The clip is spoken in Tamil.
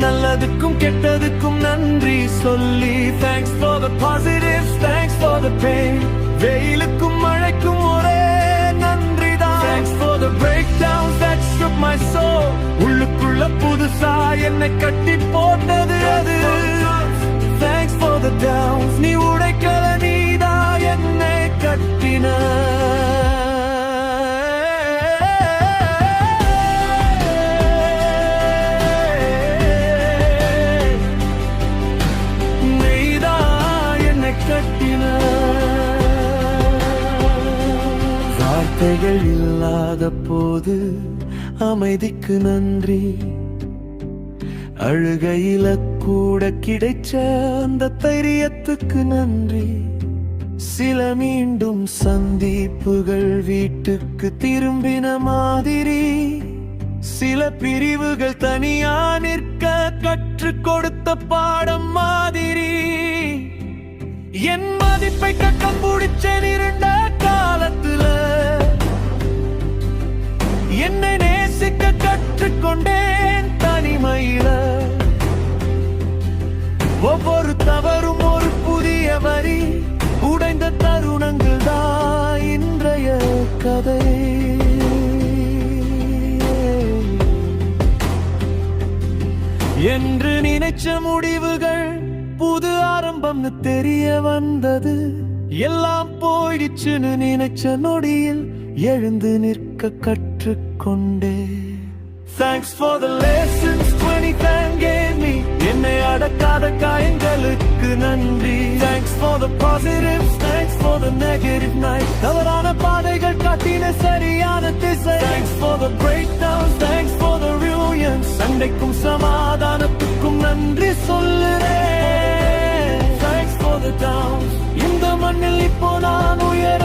நல்லதுக்கும் கெட்டதுக்கும் நன்றி சொல்லி thanks for the positives, thanks for the pain. வெயிலுக்கும் மழைக்கும் ஒரே நன்றிதான். Thanks for the breakdowns that shook my soul. உள்ளுக்குள்ள புதுசா என்னை கட்டி போட்டது அது. Thanks for the downs, நீ உடைக்கல நீதா என்னை கட்டின. வார்த்தைகள் இல்லாத போது அமைதிக்கு நன்றி. அழுகையில கூட கிடைச்ச அந்த தைரியத்துக்கு நன்றி. சில மீண்டும் சந்திப்புகள் வீட்டுக்கு திரும்பின மாதிரி. சில பிரிவுகள் தனியா நிற்க கற்றுக் கொடுத்த பாடம் மாதிரி. என் மதிப்பை கட்டம் பிடிச்சேன் இருண்ட காலத்துல. என்னை நேசிக்க கற்றுக்கொண்டேன் தனிமையில. ஒவ்வொரு தவறும் ஒரு புதிய வரி. உடைந்த தருணங்கள் தான் இன்றைய கதை. என்று நினைச்ச முடிவுகள் புது ஆரம்பம்னு தெரிய வந்தது. எல்லாம் போயிடுச்சுன்னு நினைச்ச நொடியில் எழுந்து நிற்க கற்றுக்கொண்டே. Thanks for the lessons 2010 gave me. என்னை அடக்காத காயங்களுக்கு நன்றி. Thanks for the positives, thanks for the negative night. தவறான பாதைகள் காட்டின சரியான திசை. Thanks for the breakdowns, thanks for the reunions. சண்டைக்கும் சமாதானத்துக்கும் நன்றி சொல்லுறேன். Thanks for the downs, இந்த மண்ணில் இப்போ நான் உயர